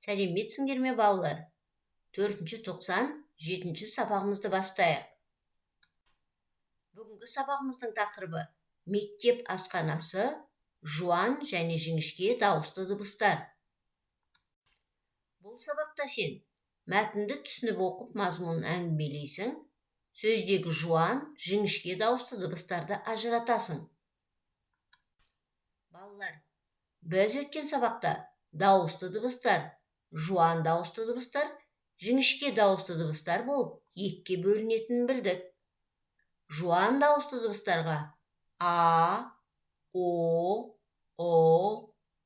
Сәлеметсіңдер ме балалар? 497 сабағымызды бастайық. Бүгінгі сабағымыздың тақырыбы мектеп асханасы, жуан және жіңішке дауысты дыбыстар. Бұл сабақта сен мәтінді түсініп оқып мазмұнын әңгімелейсің, сөздегі жуан, жіңішке дауысты дыбыстарды ажыратасың. Балалар, біз өткен сабақта дауысты дыбыстар, жуан дауысты дыбыстар, жіңішке дауысты дыбыстар болып екіге бөлінетінін білдік. Жуан дауысты дыбыстарға А, О,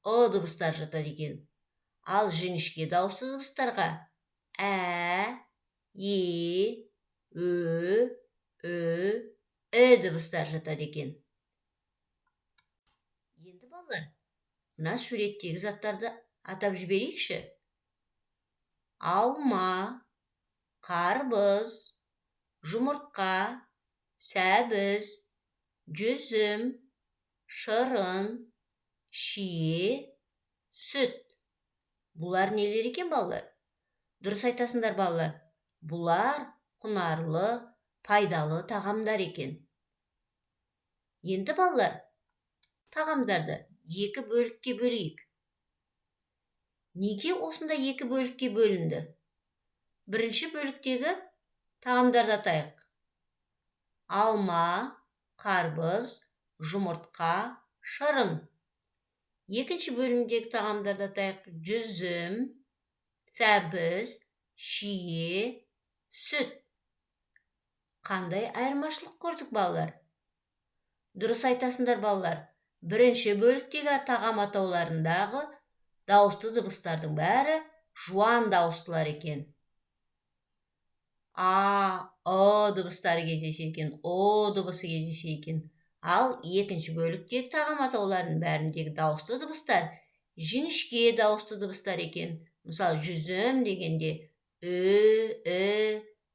дыбыстар жатады екен. Ал жіңішке дауысты дыбыстарға Ә, Е, Ö, дыбыстар жатады екен. Енді балалар, мына суреттегі заттарды атап жіберейікші. Алма, қарбыз, жұмыртқа, сәбіз, жүзім, шырын, шие, сүт. Бұлар нелер екен балалар? Дұрыс айтасыңдар балалар. Бұлар құнарлы, пайдалы тағамдар екен. Енді балалар, тағамдарды екі бөлікке бөлейік. Неге осында екі бөлікке бөлінді? Бірінші бөліктегі тағамдарды атайық. Алма, қарбыз, жұмыртқа, шырын. Екінші бөлімдегі тағамдарды атайық. Жүзім, сәбіз, шие, сүт. Қандай айырмашылық көрдік балалар? Дұрыс айтасыңдар балалар. Бірінші бөліктегі тағам атауларындағы дауысты дыбыстардың бәрі жуан дауыстылар екен. А, дыбыстары кездеседі екен, О дыбысы кездеседі екен. Ал екінші бөліктегі тағам атауларының бәріндегі дауысты дыбыстар жіңішке дауысты дыбыстар екен. Мысалы, жүзім дегенде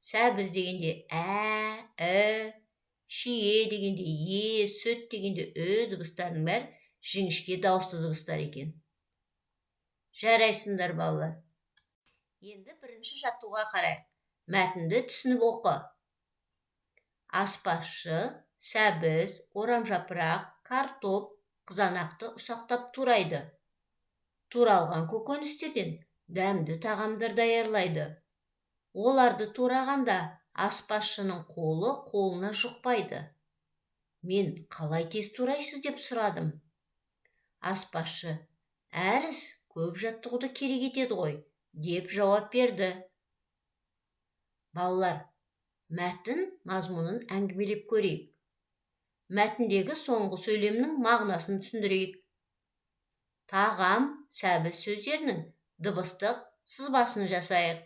сәбіз дегенде шие дегенде сүт дегенде дыбыстарының бәрі жіңішке дауысты дыбыстар екен. Жарайсыңдар балалар. Енді бірінші жаттығуға қарайық. Мәтінді түсініп оқы. Аспазшы сәбіз, орамжапырақ, картоп, қызанақты ұсақтап турайды. Туралған көкөністерден дәмді тағамдар даярлайды. Оларды турағанда аспазшының қолы қолына жұқпайды. Мен қалай тез турайсыз деп сұрадым. Аспазшы, әріс көп жаттығуды керек етеді ғой, деп жауап берді. Балалар, мәтін мазмұнын әңгімелеп көрейік. Мәтіндегі соңғы сөйлемнің мағынасын түсіндірейік. Тағам, сәбіз сөздерінің дыбыстық сызбасын жасайық.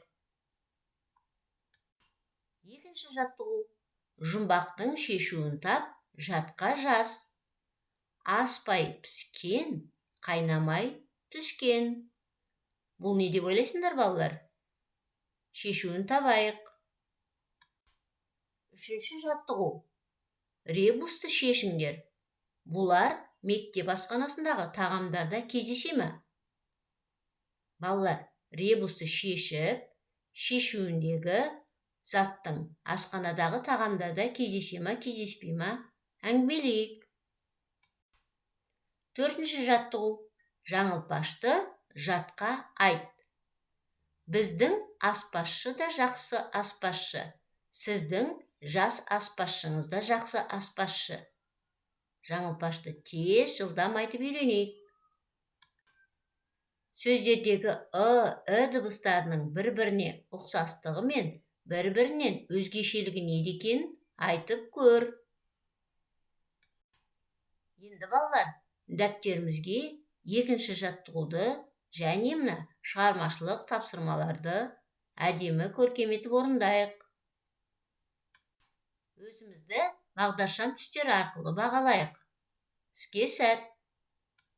Екінші жаттығу. Жұмбақтың шешуін тап, жатқа жаз. Аспай піскен, қайнамай түскен. Бұл не деп ойлайсыңдар балалар? Шешуін табайық. Үшінші жаттығу. Ребусты шешіңдер. Бұлар мектеп асханасындағы тағамдарда кездесе ме? Балалар, ребусты шешіп, шешуіндегі заттың асханадағы тағамдарда кездесе ме, кездеспей ме? Әңгімелейік. Төртінші жаттығу. Жаңылтпашты жатқа айт. Біздің аспазшы да жақсы аспазшы. Сіздің жас аспазшыңыз да жақсы аспазшы. Жаңылтпашты тез, жылдам айтып үйренейік. Сөздердегі дыбыстарының бір-біріне ұқсастығы мен бір-бірінен өзгешелігі неде екенін айтып көр. Енді балалар, дәптерімізге екінші жаттығуды және мына шығармашылық тапсырмаларды әдемі көркем етіп орындайық. Өзімізді бағдаршам түстері арқылы бағалайық. Іске сәт!